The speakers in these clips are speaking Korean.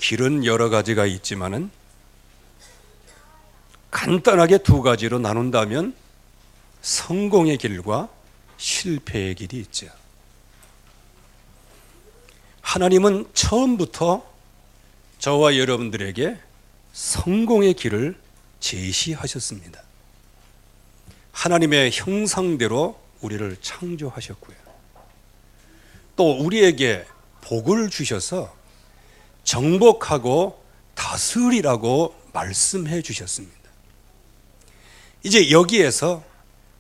길은 여러 가지가 있지만은 간단하게 두 가지로 나눈다면 성공의 길과 실패의 길이 있죠. 하나님은 처음부터 저와 여러분들에게 성공의 길을 제시하셨습니다. 하나님의 형상대로 우리를 창조하셨고요. 또 우리에게 복을 주셔서 정복하고 다스리라고 말씀해 주셨습니다. 이제 여기에서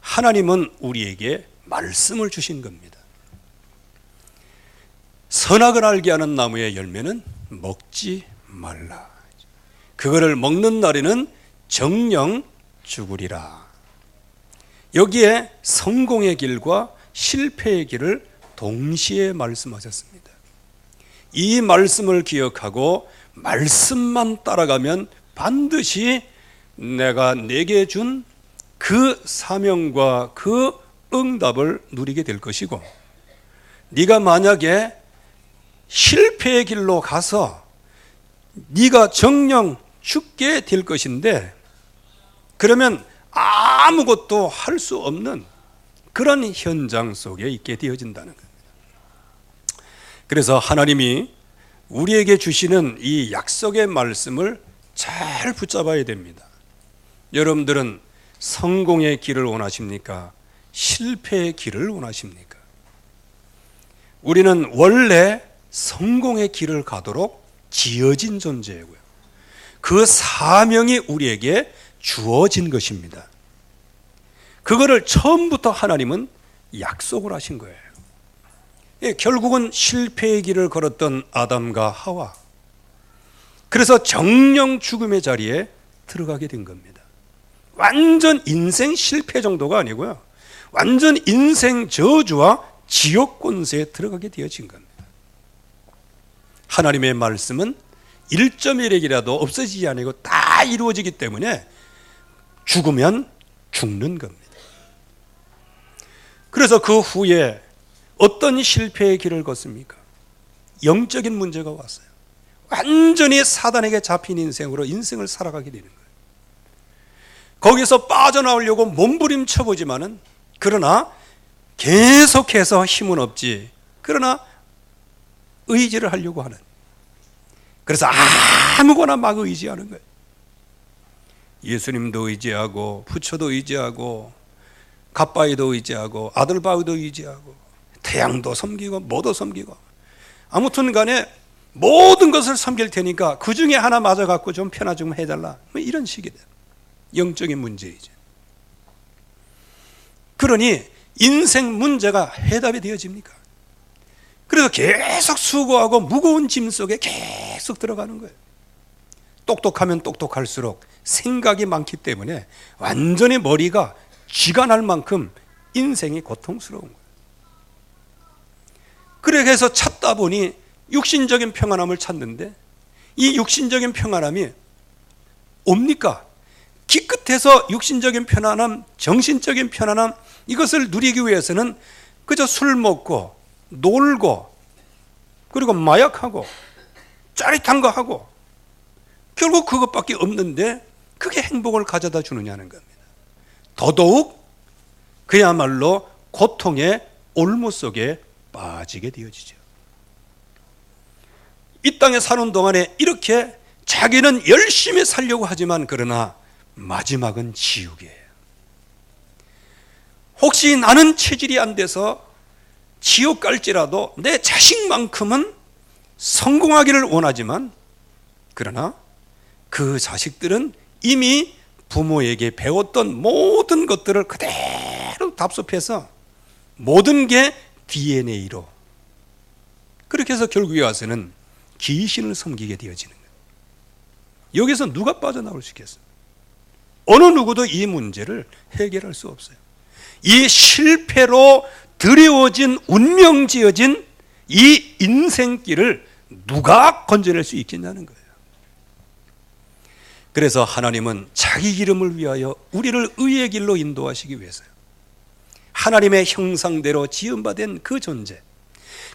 하나님은 우리에게 말씀을 주신 겁니다. 선악을 알게 하는 나무의 열매는 먹지 말라. 그거를 먹는 날에는 정령 죽으리라. 여기에 성공의 길과 실패의 길을 동시에 말씀하셨습니다. 이 말씀을 기억하고 말씀만 따라가면 반드시 내가 내게 준 그 사명과 그 응답을 누리게 될 것이고, 네가 만약에 실패의 길로 가서 네가 정령 죽게 될 것인데, 그러면 아무것도 할 수 없는 그런 현장 속에 있게 되어진다는 겁니다. 그래서 하나님이 우리에게 주시는 이 약속의 말씀을 잘 붙잡아야 됩니다. 여러분들은 성공의 길을 원하십니까? 실패의 길을 원하십니까? 우리는 원래 성공의 길을 가도록 지어진 존재이고요. 그 사명이 우리에게 주어진 것입니다. 그거를 처음부터 하나님은 약속을 하신 거예요. 결국은 실패의 길을 걸었던 아담과 하와, 그래서 정령 죽음의 자리에 들어가게 된 겁니다. 완전 인생 실패 정도가 아니고요, 완전 인생 저주와 지옥 권세에 들어가게 되어진 겁니다. 하나님의 말씀은 1.1핵이라도 없어지지 않고 다 이루어지기 때문에 죽으면 죽는 겁니다. 그래서 그 후에 어떤 실패의 길을 걷습니까? 영적인 문제가 왔어요. 완전히 사단에게 잡힌 인생으로 인생을 살아가게 되는 거예요. 거기서 빠져나오려고 몸부림쳐보지만은, 그러나 계속해서 힘은 없지, 그러나 의지를 하려고 하는, 그래서 아무거나 막 의지하는 거예요. 예수님도 의지하고, 부처도 의지하고, 갓바위도 의지하고, 아들바위도 의지하고, 태양도 섬기고, 뭐도 섬기고, 아무튼 간에 모든 것을 섬길 테니까 그 중에 하나 맞아갖고 좀 편하 좀 해달라, 뭐 이런 식이 돼요. 영적인 문제이죠. 그러니 인생 문제가 해답이 되어집니까? 그래서 계속 수고하고 무거운 짐 속에 계속 들어가는 거예요. 똑똑하면 똑똑할수록 생각이 많기 때문에 완전히 머리가 쥐가 날 만큼 인생이 고통스러운 거예요. 그래서 찾다 보니 육신적인 평안함을 찾는데, 이 육신적인 평안함이 옵니까? 기껏해서 육신적인 편안함, 정신적인 편안함, 이것을 누리기 위해서는 그저 술 먹고 놀고, 그리고 마약하고 짜릿한 거 하고, 결국 그것밖에 없는데 그게 행복을 가져다 주느냐는 겁니다. 더더욱 그야말로 고통의 올무 속에 빠지게 되어지죠. 이 땅에 사는 동안에 이렇게 자기는 열심히 살려고 하지만, 그러나 마지막은 지옥이에요. 혹시 나는 체질이 안 돼서 지옥 갈지라도 내 자식만큼은 성공하기를 원하지만, 그러나 그 자식들은 이미 부모에게 배웠던 모든 것들을 그대로 답습해서 모든 게 DNA로, 그렇게 해서 결국에 와서는 귀신을 섬기게 되어지는 거예요. 여기서 누가 빠져나올 수 있겠어요? 어느 누구도 이 문제를 해결할 수 없어요. 이 실패로 드리워진, 운명지어진 이 인생길을 누가 건져낼 수 있겠냐는 거예요. 그래서 하나님은 자기 이름을 위하여 우리를 의의 길로 인도하시기 위해서요, 하나님의 형상대로 지음받은 그 존재,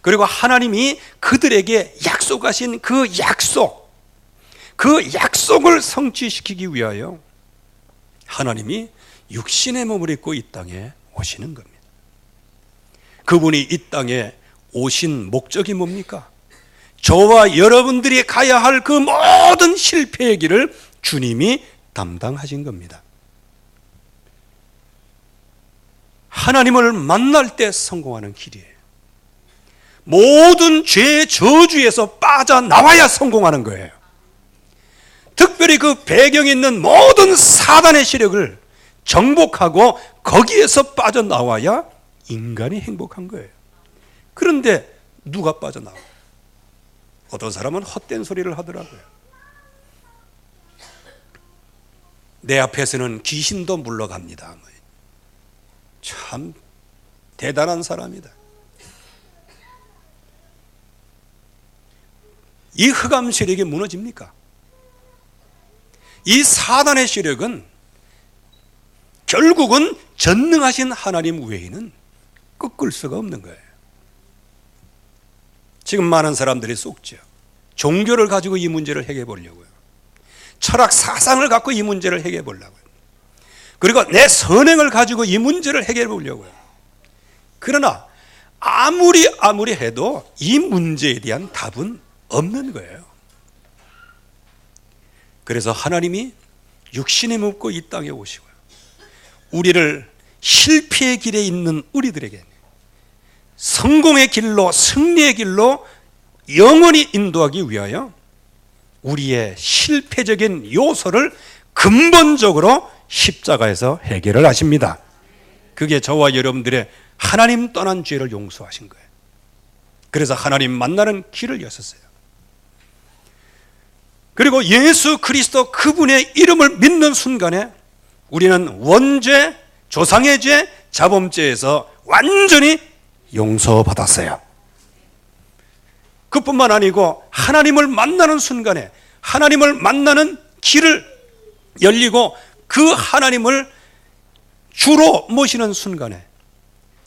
그리고 하나님이 그들에게 약속하신 그 약속, 그 약속을 성취시키기 위하여 하나님이 육신의 몸을 입고 이 땅에 오시는 겁니다. 그분이 이 땅에 오신 목적이 뭡니까? 저와 여러분들이 가야 할 그 모든 실패의 길을 주님이 담당하신 겁니다. 하나님을 만날 때 성공하는 길이에요. 모든 죄의 저주에서 빠져나와야 성공하는 거예요. 특별히 그 배경에 있는 모든 사단의 세력을 정복하고 거기에서 빠져나와야 인간이 행복한 거예요. 그런데 누가 빠져나와? 어떤 사람은 헛된 소리를 하더라고요. 내 앞에서는 귀신도 물러갑니다. 참 대단한 사람이다. 이 흑암 세력이 무너집니까? 이 사단의 세력은 결국은 전능하신 하나님 외에는 꺾을 수가 없는 거예요. 지금 많은 사람들이 속죠. 종교를 가지고 이 문제를 해결해 보려고요. 철학 사상을 갖고 이 문제를 해결해 보려고요. 그리고 내 선행을 가지고 이 문제를 해결해 보려고요. 그러나 아무리 해도 이 문제에 대한 답은 없는 거예요. 그래서 하나님이 육신에 묻고 이 땅에 오시고요. 우리를 실패의 길에 있는 우리들에게 성공의 길로, 승리의 길로 영원히 인도하기 위하여 우리의 실패적인 요소를 근본적으로 십자가에서 해결을 하십니다. 그게 저와 여러분들의 하나님 떠난 죄를 용서하신 거예요. 그래서 하나님 만나는 길을 여셨어요. 그리고 예수 그리스도 그분의 이름을 믿는 순간에 우리는 원죄, 조상의 죄, 자범죄에서 완전히 용서받았어요. 그뿐만 아니고 하나님을 만나는 순간에 하나님을 만나는 길을 열리고 그 하나님을 주로 모시는 순간에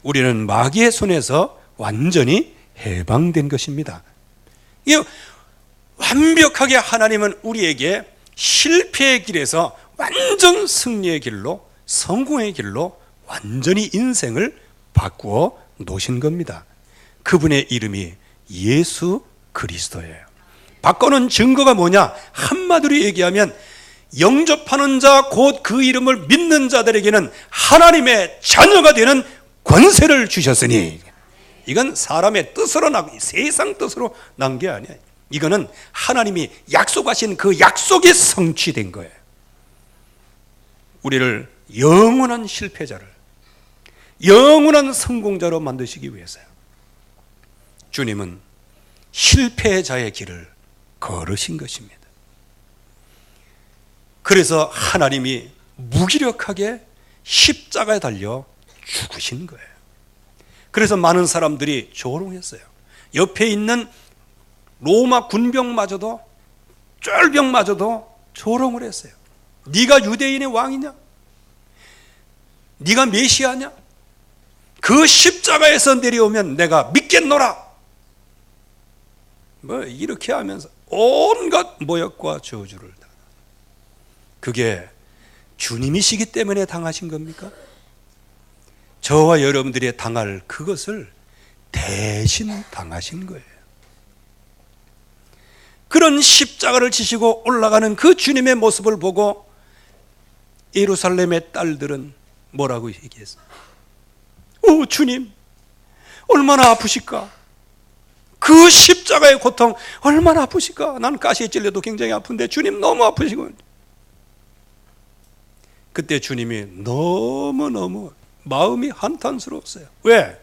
우리는 마귀의 손에서 완전히 해방된 것입니다. 완벽하게 하나님은 우리에게 실패의 길에서 완전 승리의 길로, 성공의 길로 완전히 인생을 바꾸어 놓으신 겁니다. 그분의 이름이 예수 그리스도예요. 바꾸는 증거가 뭐냐? 한마디로 얘기하면 영접하는 자, 곧 그 이름을 믿는 자들에게는 하나님의 자녀가 되는 권세를 주셨으니, 이건 사람의 뜻으로 세상 뜻으로 난 게 아니에요. 이거는 하나님이 약속하신 그 약속이 성취된 거예요. 우리를 영원한 실패자를 영원한 성공자로 만드시기 위해서요. 주님은 실패자의 길을 걸으신 것입니다. 그래서 하나님이 무기력하게 십자가에 달려 죽으신 거예요. 그래서 많은 사람들이 조롱했어요. 옆에 있는 로마 군병마저도, 쫄병마저도 조롱을 했어요. 네가 유대인의 왕이냐? 네가 메시아냐? 그 십자가에서 내려오면 내가 믿겠노라. 이렇게 하면서 온갖 모욕과 저주를 당한. 그게 주님이시기 때문에 당하신 겁니까? 저와 여러분들이 당할 그것을 대신 당하신 거예요. 그런 십자가를 지시고 올라가는 그 주님의 모습을 보고 예루살렘의 딸들은 뭐라고 얘기했어요? 오, 주님 얼마나 아프실까? 그 십자가의 고통 얼마나 아프실까? 난 가시에 찔려도 굉장히 아픈데 주님 너무 아프시고. 그때 주님이 너무너무 마음이 한탄스러웠어요. 왜?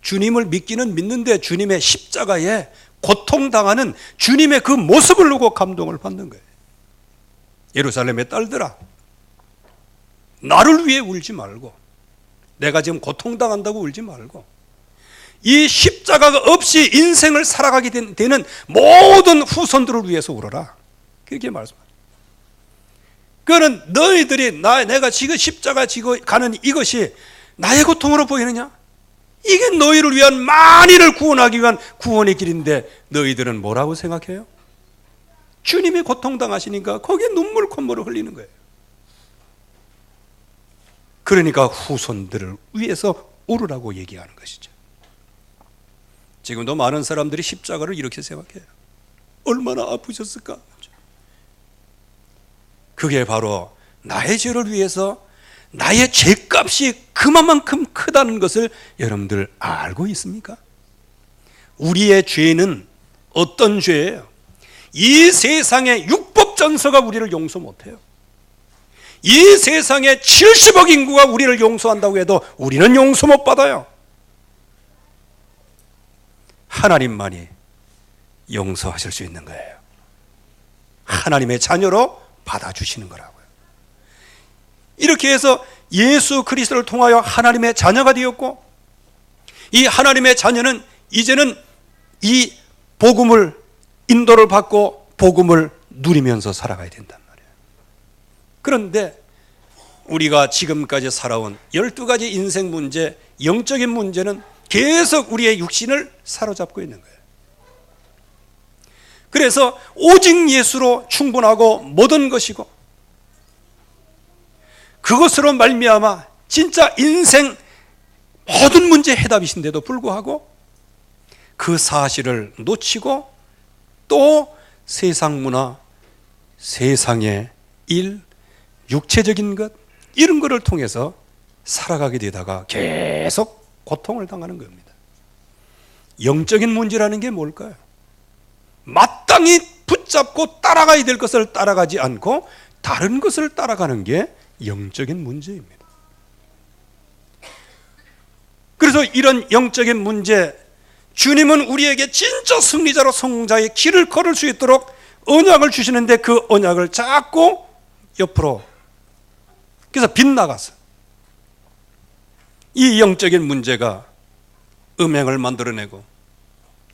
주님을 믿기는 믿는데 주님의 십자가에 고통당하는 주님의 그 모습을 보고 감동을 받는 거예요. 예루살렘의 딸들아, 나를 위해 울지 말고, 내가 지금 고통당한다고 울지 말고, 이 십자가가 없이 인생을 살아가게 되는 모든 후손들을 위해서 울어라. 그렇게 말씀합니다. 그는 너희들이 내가 지금 십자가 지고 가는 이것이 나의 고통으로 보이느냐? 이게 너희를 위한 만인을 구원하기 위한 구원의 길인데 너희들은 뭐라고 생각해요? 주님이 고통당하시니까 거기에 눈물 콧물을 흘리는 거예요. 그러니까 후손들을 위해서 울으라고 얘기하는 것이죠. 지금도 많은 사람들이 십자가를 이렇게 생각해요. 얼마나 아프셨을까? 그게 바로 나의 죄를 위해서 나의 죄값이 그만큼 크다는 것을 여러분들 알고 있습니까? 우리의 죄는 어떤 죄예요? 이 세상의 율법전서가 우리를 용서 못해요. 이 세상의 70억 인구가 우리를 용서한다고 해도 우리는 용서 못 받아요. 하나님만이 용서하실 수 있는 거예요. 하나님의 자녀로 받아주시는 거라고요. 이렇게 해서 예수 그리스도를 통하여 하나님의 자녀가 되었고, 이 하나님의 자녀는 이제는 이 복음을 인도를 받고 복음을 누리면서 살아가야 된단 말이에요. 그런데 우리가 지금까지 살아온 12가지 인생 문제, 영적인 문제는 계속 우리의 육신을 사로잡고 있는 거예요. 그래서 오직 예수로 충분하고 모든 것이고, 그것으로 말미암아 진짜 인생 모든 문제 해답이신데도 불구하고 그 사실을 놓치고 또 세상 문화, 세상의 일, 육체적인 것, 이런 것을 통해서 살아가게 되다가 계속 고통을 당하는 겁니다. 영적인 문제라는 게 뭘까요? 마땅히 붙잡고 따라가야 될 것을 따라가지 않고 다른 것을 따라가는 게 영적인 문제입니다. 그래서 이런 영적인 문제, 주님은 우리에게 진짜 승리자로 성자의 길을 걸을 수 있도록 언약을 주시는데 그 언약을 자꾸 옆으로, 그래서 빗나가서 이 영적인 문제가 음행을 만들어내고,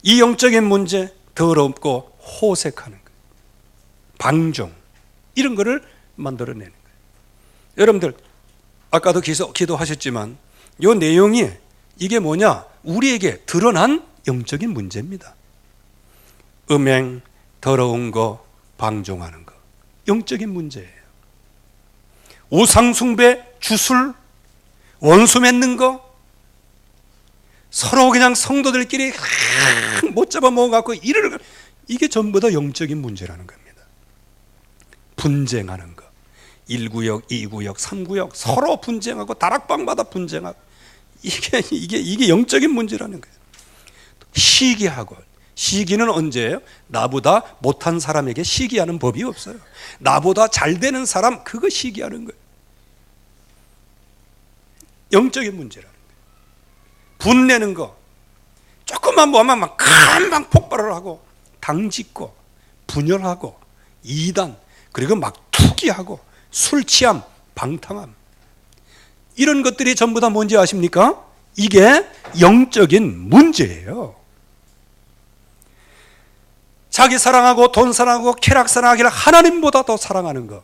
이 영적인 문제, 더럽고 호색하는 것, 방종, 이런 거를 만들어내는 거예요. 여러분들 아까도 기도하셨지만 이 내용이 이게 뭐냐? 우리에게 드러난 영적인 문제입니다. 음행, 더러운 거, 방종하는 거, 영적인 문제예요. 우상숭배, 주술, 원수 맺는 거, 서로 그냥 성도들끼리 못 잡아먹어갖고 이게 전부 다 영적인 문제라는 겁니다. 분쟁하는 거, 1구역, 2구역, 3구역 서로 분쟁하고 다락방마다 분쟁하고, 이게 영적인 문제라는 거예요. 시기하고, 시기는 언제예요? 나보다 못한 사람에게 시기하는 법이 없어요. 나보다 잘 되는 사람, 그거 시기하는 거예요. 영적인 문제라는 거예요. 분내는 거, 조금만 뭐하면 막 금방 폭발을 하고, 당짓고, 분열하고, 이단, 그리고 막 투기하고, 술 취함, 방탕함, 이런 것들이 전부 다 뭔지 아십니까? 이게 영적인 문제예요. 자기 사랑하고 돈 사랑하고 쾌락 사랑하기를 하나님보다 더 사랑하는 거,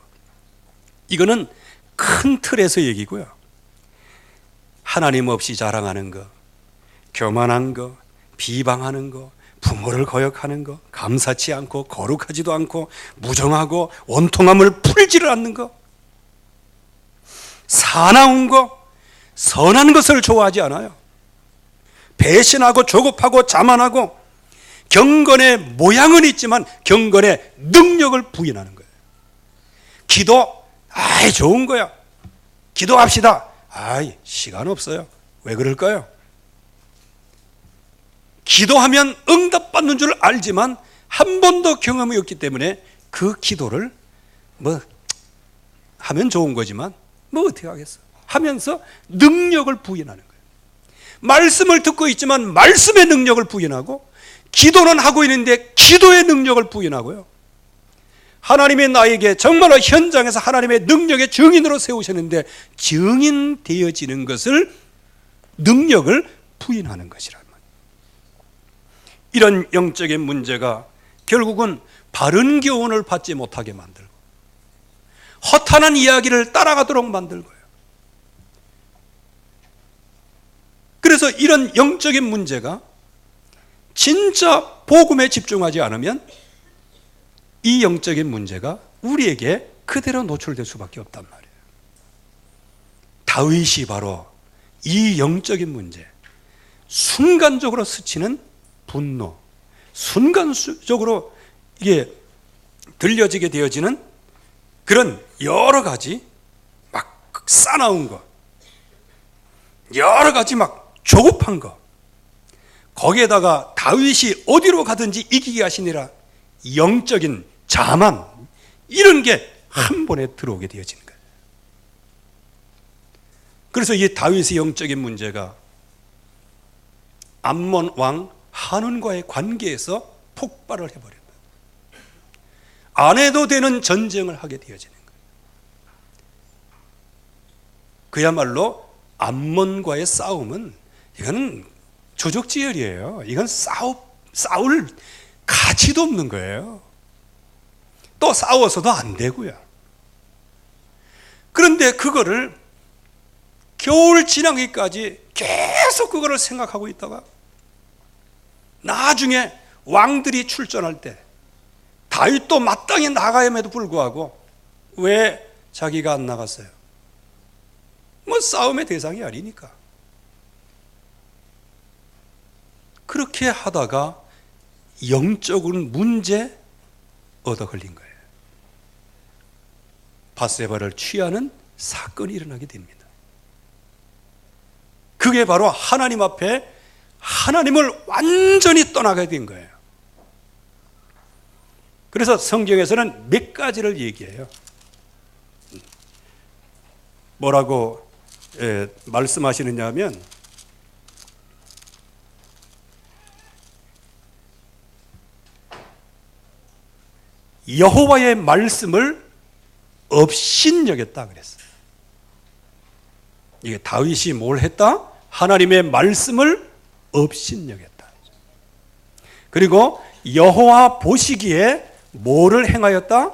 이거는 큰 틀에서 얘기고요. 하나님 없이 자랑하는 거, 교만한 거, 비방하는 거, 부모를 거역하는 거, 감사치 않고 거룩하지도 않고 무정하고 원통함을 풀지를 않는 거, 사나운 거, 선한 것을 좋아하지 않아요. 배신하고 조급하고 자만하고, 경건의 모양은 있지만 경건의 능력을 부인하는 거예요. 기도, 좋은 거야. 기도합시다. 시간 없어요. 왜 그럴까요? 기도하면 응답받는 줄 알지만 한 번도 경험이 없기 때문에 그 기도를 하면 좋은 거지만 어떻게 하겠어? 하면서 능력을 부인하는 거예요. 말씀을 듣고 있지만 말씀의 능력을 부인하고, 기도는 하고 있는데 기도의 능력을 부인하고요. 하나님의 나에게 정말로 현장에서 하나님의 능력의 증인으로 세우셨는데 증인 되어지는 것을, 능력을 부인하는 것이란 말이에요. 이런 영적인 문제가 결국은 바른 교훈을 받지 못하게 만들고 허탄한 이야기를 따라가도록 만들고요. 그래서 이런 영적인 문제가 진짜 복음에 집중하지 않으면 이 영적인 문제가 우리에게 그대로 노출될 수밖에 없단 말이에요. 다윗이 바로 이 영적인 문제, 순간적으로 스치는 분노, 순간적으로 이게 들려지게 되어지는 그런 여러 가지 막 싸나운 것, 여러 가지 막 조급한 것, 거기에다가 다윗이 어디로 가든지 이기게 하시니라 영적인 자만, 이런 게 한 번에 들어오게 되어지는 거예요. 그래서 이 다윗의 영적인 문제가 암몬 왕 한온과의 관계에서 폭발을 해버린 거예요. 안 해도 되는 전쟁을 하게 되어지는 거예요. 그야말로 암몬과의 싸움은 이거는 조족지혈이에요. 이건 싸울 가치도 없는 거예요. 또 싸워서도 안 되고요. 그런데 그거를 겨울 지나기까지 계속 그거를 생각하고 있다가 나중에 왕들이 출전할 때 다윗도 마땅히 나가임에도 불구하고 왜 자기가 안 나갔어요? 뭐 싸움의 대상이 아니니까. 그렇게 하다가 영적인 문제 얻어 걸린 거예요. 바세바를 취하는 사건이 일어나게 됩니다. 그게 바로 하나님 앞에 하나님을 완전히 떠나게 된 거예요. 그래서 성경에서는 몇 가지를 얘기해요. 뭐라고 말씀하시느냐 하면 여호와의 말씀을 업신여겼다 그랬어요. 이게 다윗이 뭘 했다? 하나님의 말씀을 업신여겼다. 그리고 여호와 보시기에 뭐를 행하였다?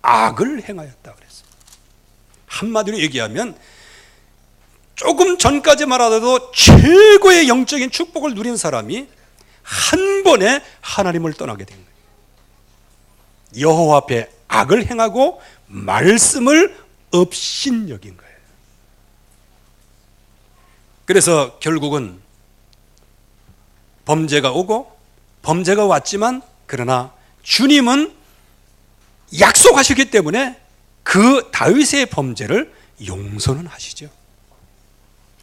악을 행하였다 그랬어요. 한마디로 얘기하면 조금 전까지만 하더라도 최고의 영적인 축복을 누린 사람이 한 번에 하나님을 떠나게 된 거예요. 여호와 앞에 악을 행하고 말씀을 업신여긴 거예요. 그래서 결국은 범죄가 오고 범죄가 왔지만 그러나 주님은 약속하셨기 때문에 그 다윗의 범죄를 용서는 하시죠.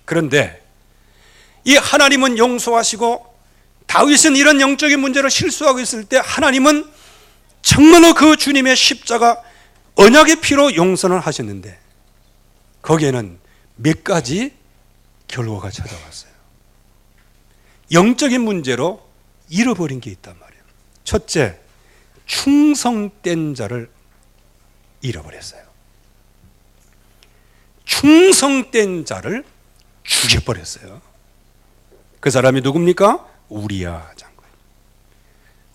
그런데 이 하나님은 용서하시고 다윗은 이런 영적인 문제를 실수하고 있을 때 하나님은 정말로 그 주님의 십자가 언약의 피로 용서는 하셨는데 거기에는 몇 가지 결과가 찾아왔어요. 영적인 문제로 잃어버린 게 있단 말이에요. 첫째, 충성된 자를 잃어버렸어요. 충성된 자를 죽여버렸어요. 그 사람이 누굽니까? 우리야 장군.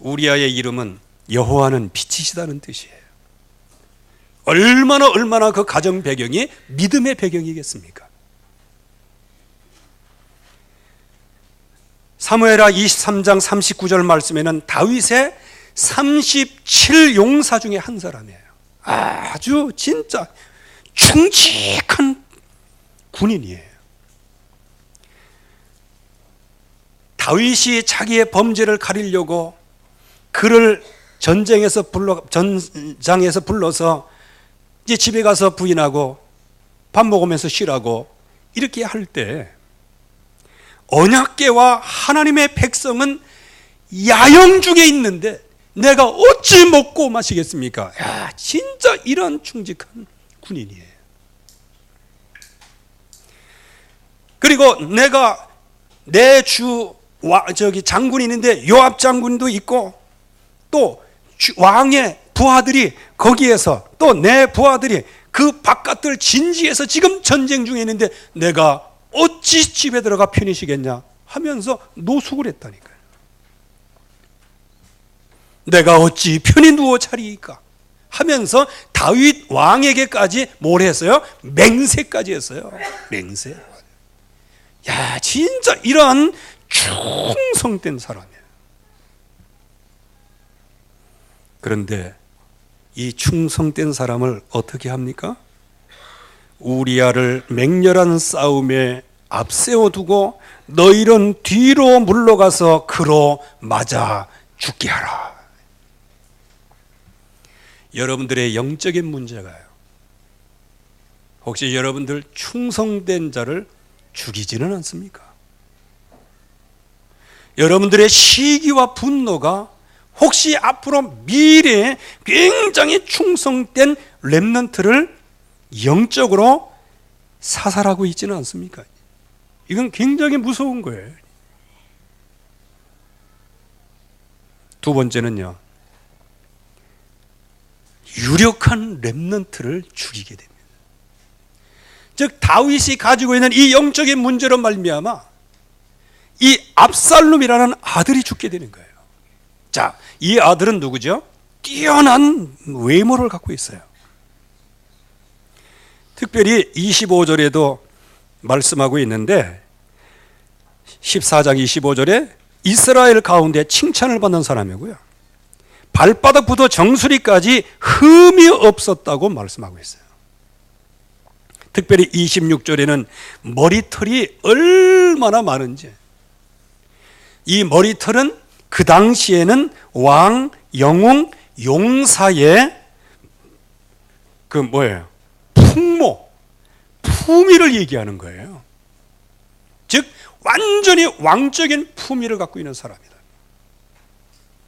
우리야의 이름은 여호와는 빛이시다는 뜻이에요. 얼마나 그 가정 배경이 믿음의 배경이겠습니까? 사무엘하 23장 39절 말씀에는 다윗의 37용사 중에 한 사람이에요. 아주 진짜 충직한 군인이에요. 다윗이 자기의 범죄를 가리려고 그를 전장에서 불러서 이제 집에 가서 부인하고 밥 먹으면서 쉬라고 이렇게 할 때 언약궤와 하나님의 백성은 야영 중에 있는데 내가 어찌 먹고 마시겠습니까? 야, 진짜 이런 충직한 군인이에요. 그리고 내가 내 장군이 있는데 요압 장군도 있고 또 왕의 부하들이 거기에서 또 내 부하들이 그 바깥들 진지에서 지금 전쟁 중에 있는데 내가 어찌 집에 들어가 편히 쉬겠냐 하면서 노숙을 했다니까요. 내가 어찌 편히 누워 자리이까 하면서 다윗 왕에게까지 뭘 했어요? 맹세까지 했어요. 맹세. 야, 진짜 이런 충성된 사람이에요. 그런데 이 충성된 사람을 어떻게 합니까? 우리아를 맹렬한 싸움에 앞세워두고 너희는 뒤로 물러가서 그로 맞아 죽게 하라. 여러분들의 영적인 문제가요, 혹시 여러분들 충성된 자를 죽이지는 않습니까? 여러분들의 시기와 분노가 혹시 앞으로 미래에 굉장히 충성된 렘넌트를 영적으로 사살하고 있지는 않습니까? 이건 굉장히 무서운 거예요. 두 번째는요, 유력한 렘넌트를 죽이게 됩니다. 즉 다윗이 가지고 있는 이 영적인 문제로 말미암아 이 압살롬이라는 아들이 죽게 되는 거예요. 자, 이 아들은 누구죠? 뛰어난 외모를 갖고 있어요. 특별히 25절에도 말씀하고 있는데 14장 25절에 이스라엘 가운데 칭찬을 받는 사람이고요, 발바닥부터 정수리까지 흠이 없었다고 말씀하고 있어요. 특별히 26절에는 머리털이 얼마나 많은지, 이 머리털은 그 당시에는 왕, 영웅, 용사의 풍모, 품위를 얘기하는 거예요. 즉 완전히 왕적인 품위를 갖고 있는 사람이다.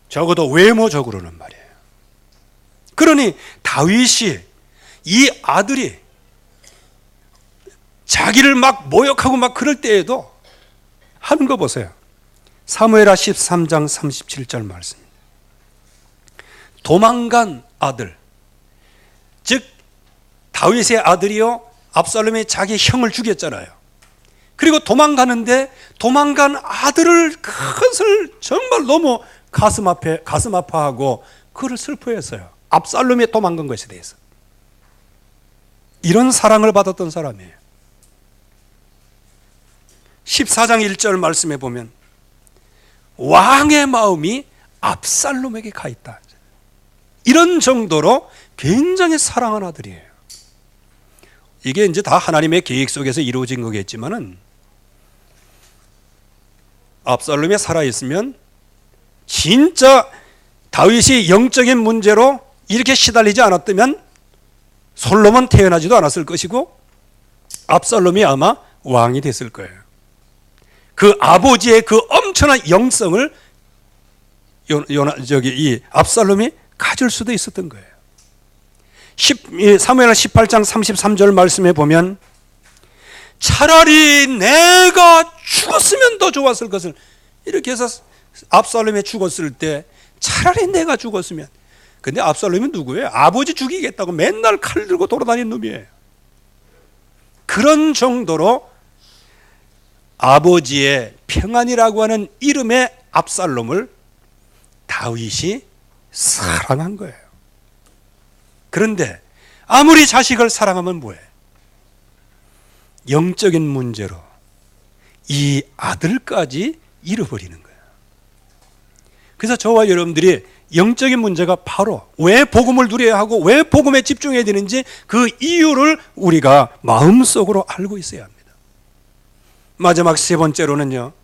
적어도 외모적으로는 말이에요. 그러니 다윗이 이 아들이 자기를 막 모욕하고 막 그럴 때에도 하는 거 보세요. 사무엘하 13장 37절 말씀입니다. 도망간 아들, 즉 다윗의 아들이요, 압살롬이 자기 형을 죽였잖아요. 그리고 도망가는데 도망간 아들을 그것을 정말 너무 가슴 아파하고 그를 슬퍼했어요. 압살롬이 도망간 것에 대해서. 이런 사랑을 받았던 사람이에요. 14장 1절 말씀에 보면 왕의 마음이 압살롬에게 가 있다. 이런 정도로 굉장히 사랑한 아들이에요. 이게 이제 다 하나님의 계획 속에서 이루어진 거겠지만은, 압살롬이 살아있으면 진짜 다윗이 영적인 문제로 이렇게 시달리지 않았다면 솔로몬 태어나지도 않았을 것이고 압살롬이 아마 왕이 됐을 거예요. 그 아버지의 그 엄청난 영성을 이 압살롬이 가질 수도 있었던 거예요. 사무엘 18장 33절 말씀에 보면 차라리 내가 죽었으면 더 좋았을 것을, 이렇게 해서 압살롬이 죽었을 때 차라리 내가 죽었으면. 근데 압살롬이 누구예요? 아버지 죽이겠다고 맨날 칼 들고 돌아다니는 놈이에요. 그런 정도로 아버지의 평안이라고 하는 이름의 압살롬을 다윗이 사랑한 거예요. 그런데 아무리 자식을 사랑하면 뭐해? 영적인 문제로 이 아들까지 잃어버리는 거예요. 그래서 저와 여러분들이 영적인 문제가 바로 왜 복음을 누려야 하고 왜 복음에 집중해야 되는지 그 이유를 우리가 마음속으로 알고 있어야 합니다. 마지막 세 번째로는요,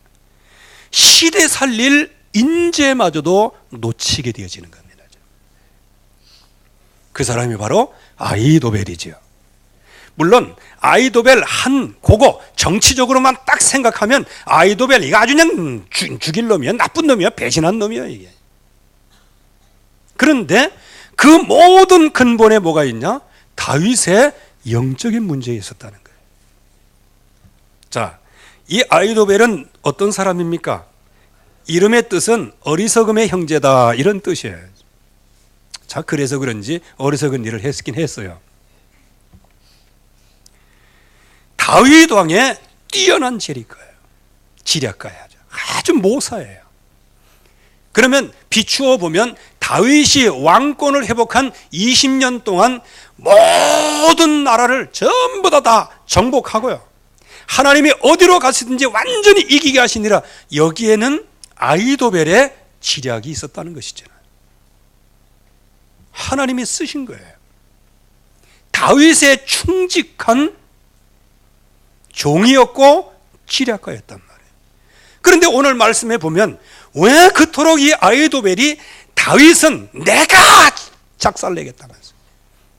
시대 살릴 인재마저도 놓치게 되어지는 겁니다. 그 사람이 바로 아히도벨이지요. 물론 아히도벨 그거 정치적으로만 딱 생각하면 아히도벨 이거 아주 그냥 죽일 놈이야, 나쁜 놈이야, 배신한 놈이야 이게. 그런데 그 모든 근본에 뭐가 있냐? 다윗의 영적인 문제에 있었다는 거예요. 자, 이 아히도벨은 어떤 사람입니까? 이름의 뜻은 어리석음의 형제다, 이런 뜻이에요. 자, 그래서 그런지 어리석은 일을 했긴 했어요. 다윗 왕의 뛰어난 지략가예요. 아주 모사예요. 그러면 비추어 보면 다윗이 왕권을 회복한 20년 동안 모든 나라를 전부 다 정복하고요, 하나님이 어디로 가시든지 완전히 이기게 하시니라. 여기에는 아히도벨의 지략이 있었다는 것이잖아요. 하나님이 쓰신 거예요. 다윗의 충직한 종이었고 지략가였단 말이에요. 그런데 오늘 말씀에 보면 왜 그토록 이 아히도벨이 다윗은 내가 작살내겠다면서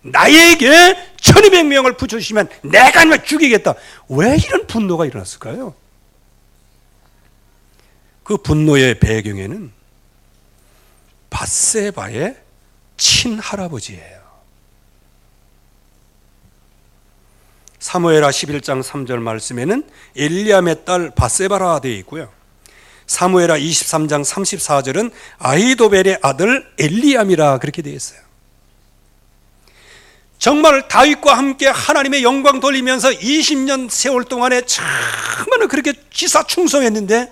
나에게 1200명을 붙여주시면 내가 아니면 죽이겠다. 왜 이런 분노가 일어났을까요? 그 분노의 배경에는 밧세바의 친할아버지예요. 사무엘하 11장 3절 말씀에는 엘리암의 딸 밧세바라 되어 있고요. 사무엘하 23장 34절은 아히도벨의 아들 엘리암이라 그렇게 되어 있어요. 정말 다윗과 함께 하나님의 영광 돌리면서 20년 세월 동안에 정말 그렇게 지사충성했는데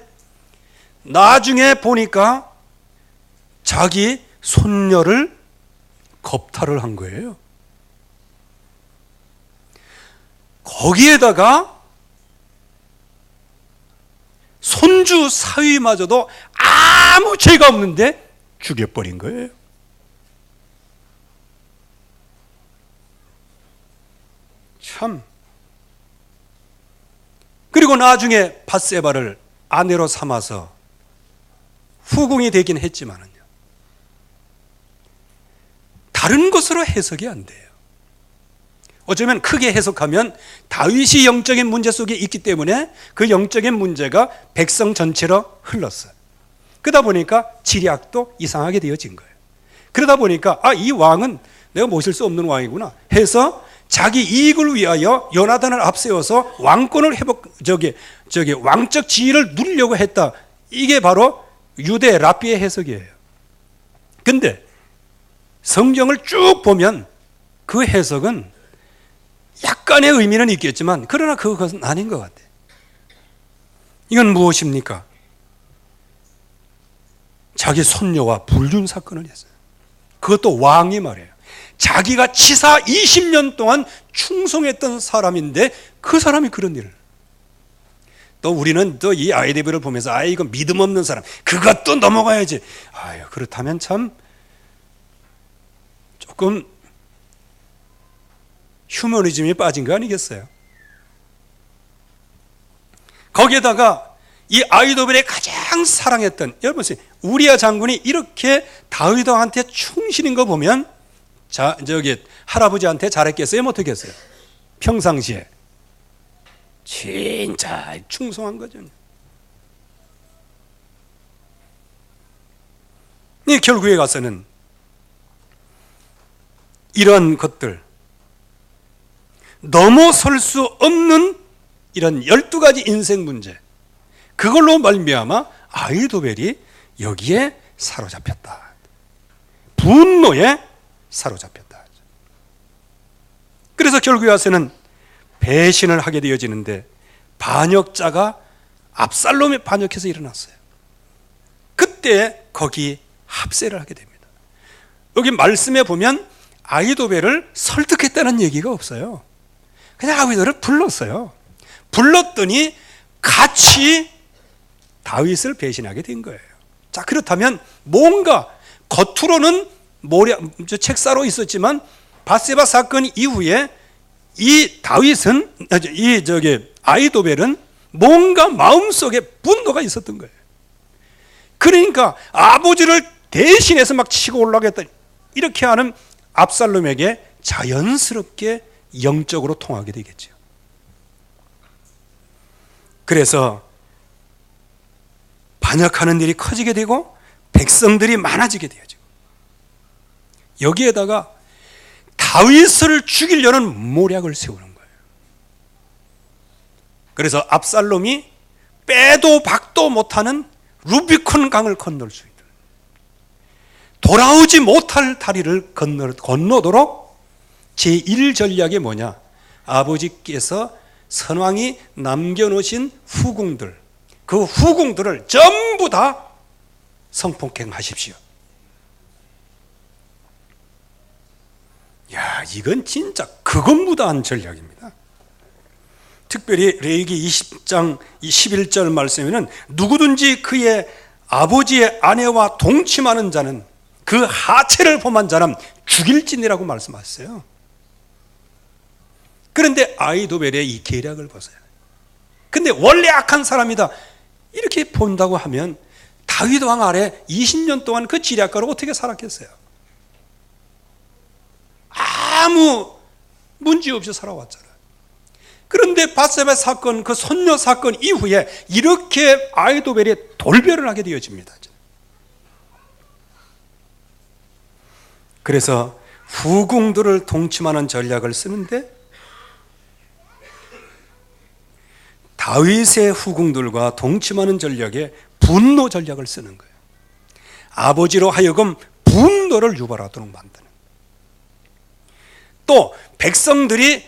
나중에 보니까 자기 손녀를 겁탈을 한 거예요. 거기에다가 손주 사위마저도 아무 죄가 없는데 죽여버린 거예요. 참. 그리고 나중에 밧세바를 아내로 삼아서 후궁이 되긴 했지만은요, 다른 것으로 해석이 안 돼요. 어쩌면 크게 해석하면 다윗이 영적인 문제 속에 있기 때문에 그 영적인 문제가 백성 전체로 흘렀어요. 그러다 보니까 지략도 이상하게 되어진 거예요. 그러다 보니까 이 왕은 내가 모실 수 없는 왕이구나 해서 자기 이익을 위하여 요나단을 앞세워서 왕권을 왕적 지위를 누리려고 했다. 이게 바로 유대 랍비의 해석이에요. 근데 성경을 쭉 보면 그 해석은 약간의 의미는 있겠지만 그러나 그것은 아닌 것 같아요. 이건 무엇입니까? 자기 손녀와 불륜 사건을 했어요. 그것도 왕이 말이에요. 자기가 치사 20년 동안 충성했던 사람인데 그 사람이 그런 일을. 또 우리는 또 이 아히도벨을 보면서 이거 믿음 없는 사람, 그것도 넘어가야지. 그렇다면 참 조금 휴머니즘이 빠진 거 아니겠어요? 거기에다가 이 아히도벨의 가장 사랑했던, 여러분 우리야 장군이 이렇게 다윗한테 충실인 거 보면 할아버지한테 잘했겠어요? 못했겠어요? 평상시에 진짜 충성한 거죠. 결국에 가서는 이런 것들, 넘어설 수 없는 이런 12가지 인생 문제, 그걸로 말미암아 아히도벨이 여기에 사로잡혔다. 분노에 사로잡혔다. 그래서 결국에 와서는 배신을 하게 되어지는데 반역자가 압살롬에 반역해서 일어났어요. 그때 거기 합세를 하게 됩니다. 여기 말씀에 보면 아히도벨을 설득했다는 얘기가 없어요. 그냥 아히도벨을 불렀어요. 불렀더니 같이 다윗을 배신하게 된 거예요. 자, 그렇다면 뭔가 겉으로는 책사로 있었지만 밧세바 사건 이후에 이 다윗은 아히도벨은 뭔가 마음속에 분노가 있었던 거예요. 그러니까 아버지를 대신해서 막 치고 올라가겠다 이렇게 하는 압살롬에게 자연스럽게 영적으로 통하게 되겠죠. 그래서 반역하는 일이 커지게 되고 백성들이 많아지게 되어지고, 여기에다가 다윗을 죽이려는 모략을 세우는 거예요. 그래서 압살롬이 빼도 박도 못하는 루비콘 강을 건널 수 있도록, 돌아오지 못할 다리를 건너도록 제1전략이 뭐냐? 아버지께서 선왕이 남겨놓으신 후궁들, 그 후궁들을 전부 다 성폭행하십시오. 이건 진짜 극엄무다한 전략입니다. 특별히 레위기 20장 11절 말씀에는 누구든지 그의 아버지의 아내와 동침하는 자는 그 하체를 범한 자는 죽일지니라고 말씀하셨어요. 그런데 아히도벨의 이 계략을 보세요. 근데 원래 악한 사람이다 이렇게 본다고 하면 다윗 왕 아래 20년 동안 그 지략가로 어떻게 살았겠어요? 아무 문제 없이 살아왔잖아요. 그런데 밧세바 사건, 그 손녀 사건 이후에 이렇게 아히도벨이 돌변을 하게 되어집니다. 그래서 후궁들을 동침하는 전략을 쓰는데 다윗의 후궁들과 동침하는 전략에 분노 전략을 쓰는 거예요. 아버지로 하여금 분노를 유발하도록 만드는. 또 백성들이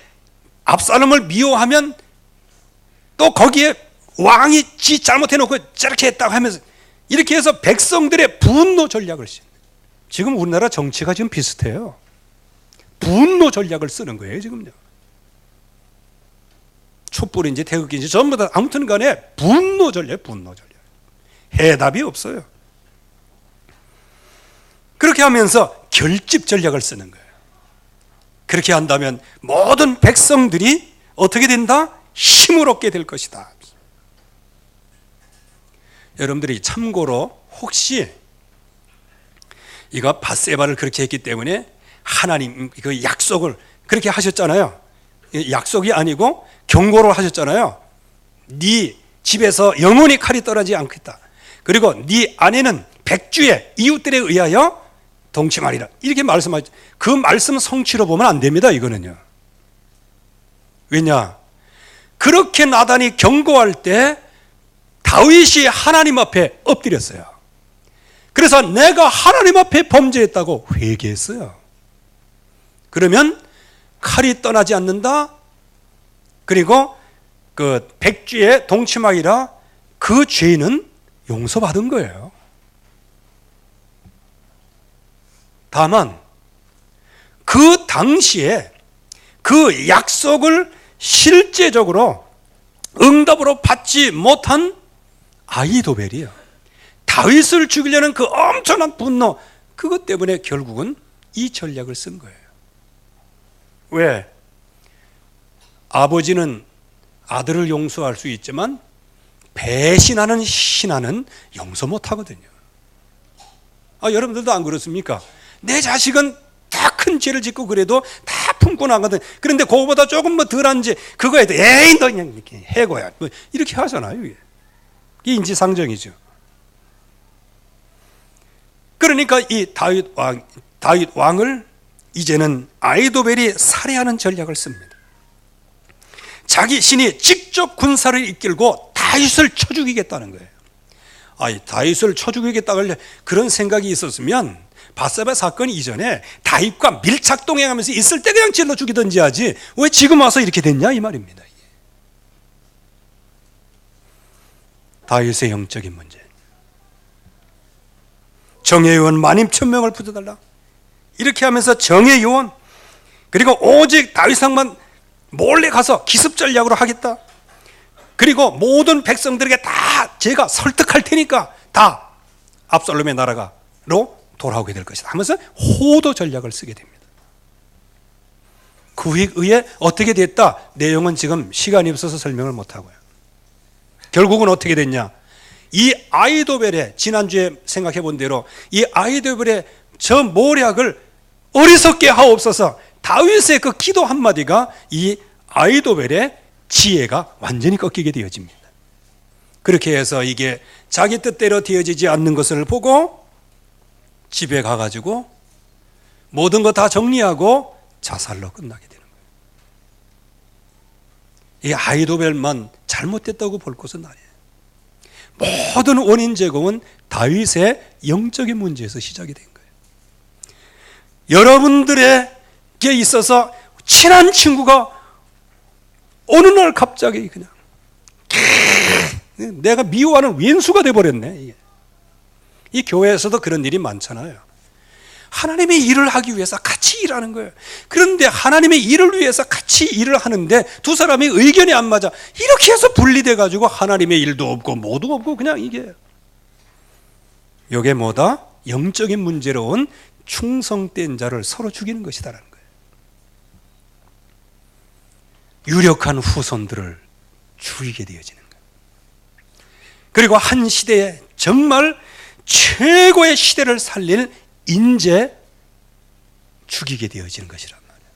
압살롬을 미워하면 또 거기에 왕이 지 잘못해놓고 저렇게 했다고 하면서 이렇게 해서 백성들의 분노 전략을 쓰는. 지금 우리나라 정치가 지금 비슷해요. 분노 전략을 쓰는 거예요 지금요. 촛불인지 태극기인지 전부 다 아무튼 간에 분노 전략. 해답이 없어요. 그렇게 하면서 결집 전략을 쓰는 거예요. 그렇게 한다면 모든 백성들이 어떻게 된다? 힘을 얻게 될 것이다. 여러분들이 참고로 혹시 이거 밧세바를 그렇게 했기 때문에 하나님 그 약속을 그렇게 하셨잖아요. 약속이 아니고 경고를 하셨잖아요. 네 집에서 영원히 칼이 떨어지지 않겠다. 그리고 네 아내는 백주의 이웃들에 의하여 동침하리라. 이렇게 말씀하죠. 그 말씀 성취로 보면 안 됩니다. 이거는요. 왜냐? 그렇게 나단이 경고할 때 다윗이 하나님 앞에 엎드렸어요. 그래서 내가 하나님 앞에 범죄했다고 회개했어요. 그러면 칼이 떠나지 않는다. 그리고 그 백주에 동침하기라 그 죄는 용서받은 거예요. 다만 그 당시에 그 약속을 실제적으로 응답으로 받지 못한 아히도벨이에요. 다윗을 죽이려는 그 엄청난 분노, 그것 때문에 결국은 이 전략을 쓴 거예요. 왜? 아버지는 아들을 용서할 수 있지만 배신하는 신하는 용서 못하거든요. 여러분들도 안 그렇습니까? 내 자식은 다 큰 죄를 짓고 그래도 다 품고 나거든. 그런데 그거보다 조금 뭐 덜한 죄 그거에 에이 너 그냥 이렇게 해고야 뭐 이렇게 하잖아요. 이게 인지상정이죠. 그러니까 이 다윗 왕을 이제는 아히도벨이 살해하는 전략을 씁니다. 자기 신이 직접 군사를 이끌고 다윗을 쳐 죽이겠다는 거예요. 다윗을 쳐 죽이겠다고 그런 생각이 있었으면 밧세바 사건 이전에 다윗과 밀착 동행하면서 있을 때 그냥 찔러 죽이든지 하지 왜 지금 와서 이렇게 됐냐 이 말입니다. 다윗의 영적인 문제. 정예요원 만임 천명을 붙여달라. 이렇게 하면서 정예요원 그리고 오직 다윗왕만 몰래 가서 기습 전략으로 하겠다. 그리고 모든 백성들에게 다 제가 설득할 테니까 다 압살롬의 나라가로 돌아오게 될 것이다 하면서 호도 전략을 쓰게 됩니다. 그에 의해 어떻게 됐다? 내용은 지금 시간이 없어서 설명을 못하고요. 결국은 어떻게 됐냐? 이 아히도벨의 지난주에 생각해 본 대로 이 아히도벨의 저 모략을 어리석게 하옵소서. 다윗의 그 기도 한마디가 이 아히도벨의 지혜가 완전히 꺾이게 되어집니다. 그렇게 해서 이게 자기 뜻대로 되어지지 않는 것을 보고 집에 가가지고 모든 거 다 정리하고 자살로 끝나게 되는 거예요. 이 아히도벨만 잘못됐다고 볼 것은 아니에요. 모든 원인 제공은 다윗의 영적인 문제에서 시작이 된 거예요. 여러분들에게 있어서 친한 친구가 어느 날 갑자기 그냥 내가 미워하는 왼수가 돼버렸네. 이 교회에서도 그런 일이 많잖아요. 하나님의 일을 하기 위해서 같이 일하는 거예요. 그런데 하나님의 일을 위해서 같이 일을 하는데 두 사람이 의견이 안 맞아. 이렇게 해서 분리돼 가지고 하나님의 일도 없고 뭐도 없고 그냥 이게 뭐다? 영적인 문제로 온 충성된 자를 서로 죽이는 것이다라는 거예요. 유력한 후손들을 죽이게 되어지는 거예요. 그리고 한 시대에 정말 최고의 시대를 살릴 인재 죽이게 되어지는 것이란 말이에요.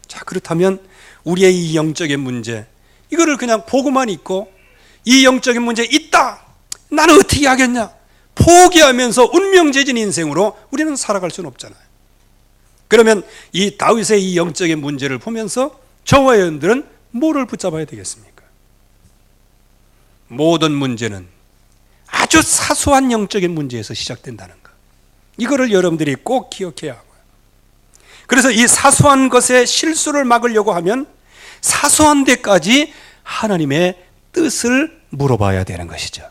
자, 그렇다면 우리의 이 영적인 문제, 이거를 그냥 보고만 있고 이 영적인 문제 있다, 나는 어떻게 하겠냐, 포기하면서 운명재진 인생으로 우리는 살아갈 수는 없잖아요. 그러면 이 다윗의 이 영적인 문제를 보면서 저와 여러분들은 뭐를 붙잡아야 되겠습니까? 모든 문제는 아주 사소한 영적인 문제에서 시작된다는 것, 이거를 여러분들이 꼭 기억해야 하고요. 그래서 이 사소한 것의 실수를 막으려고 하면 사소한 데까지 하나님의 뜻을 물어봐야 되는 것이죠.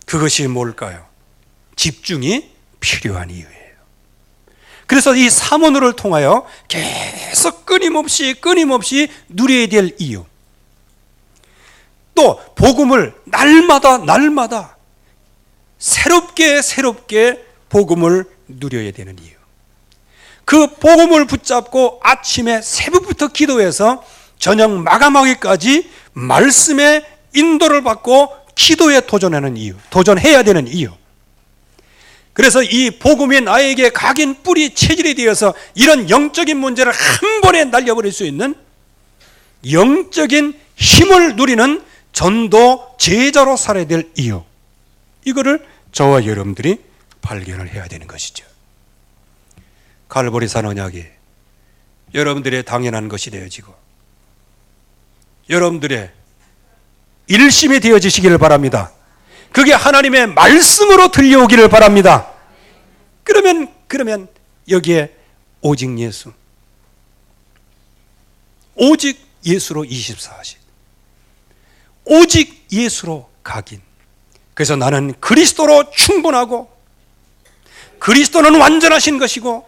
그것이 뭘까요? 집중이 필요한 이유예요. 그래서 이 사모노를 통하여 계속 끊임없이 누려야 될 이유, 또 복음을 날마다 새롭게 복음을 누려야 되는 이유, 그 복음을 붙잡고 아침에 새벽부터 기도해서 저녁 마감하기까지 말씀의 인도를 받고 기도에 도전해야 되는 이유. 그래서 이 복음이 나에게 각인 뿌리 체질이 되어서 이런 영적인 문제를 한 번에 날려버릴 수 있는 영적인 힘을 누리는 전도 제자로 살아야 될 이유, 이거를 저와 여러분들이 발견을 해야 되는 것이죠. 갈보리산 언약이 여러분들의 당연한 것이 되어지고 여러분들의 일심이 되어지시기를 바랍니다. 그게 하나님의 말씀으로 들려오기를 바랍니다. 그러면 여기에 오직 예수로 24시, 오직 예수로 각인. 그래서 나는 그리스도로 충분하고 그리스도는 완전하신 것이고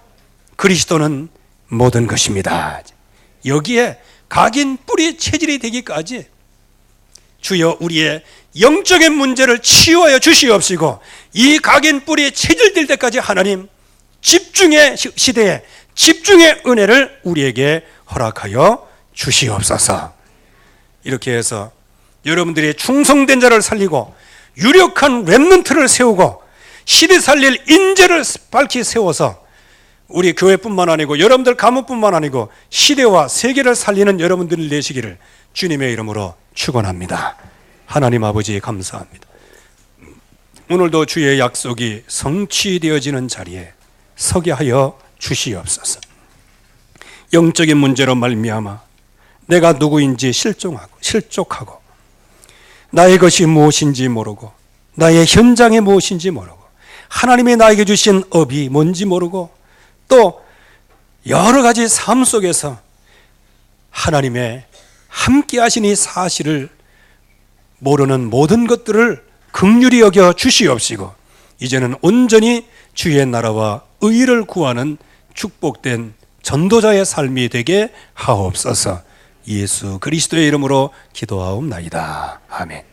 그리스도는 모든 것입니다. 여기에 각인 뿌리 체질이 되기까지 주여 우리의 영적인 문제를 치유하여 주시옵시고, 이 각인 뿌리 체질될 때까지 하나님 집중의 시대에 집중의 은혜를 우리에게 허락하여 주시옵소서. 이렇게 해서 여러분들이 충성된 자를 살리고 유력한 렘넌트를 세우고 시대 살릴 인재를 밝히 세워서 우리 교회뿐만 아니고 여러분들 가문뿐만 아니고 시대와 세계를 살리는 여러분들을 내시기를 주님의 이름으로 축원합니다. 하나님 아버지 감사합니다. 오늘도 주의 약속이 성취되어지는 자리에 서게 하여 주시옵소서. 영적인 문제로 말미암아 내가 누구인지 실족하고 나의 것이 무엇인지 모르고 나의 현장이 무엇인지 모르고 하나님이 나에게 주신 업이 뭔지 모르고 또 여러 가지 삶 속에서 하나님의 함께 하신 이 사실을 모르는 모든 것들을 긍휼히 여겨 주시옵시고, 이제는 온전히 주의 나라와 의를 구하는 축복된 전도자의 삶이 되게 하옵소서. 예수 그리스도의 이름으로 기도하옵나이다. 아멘.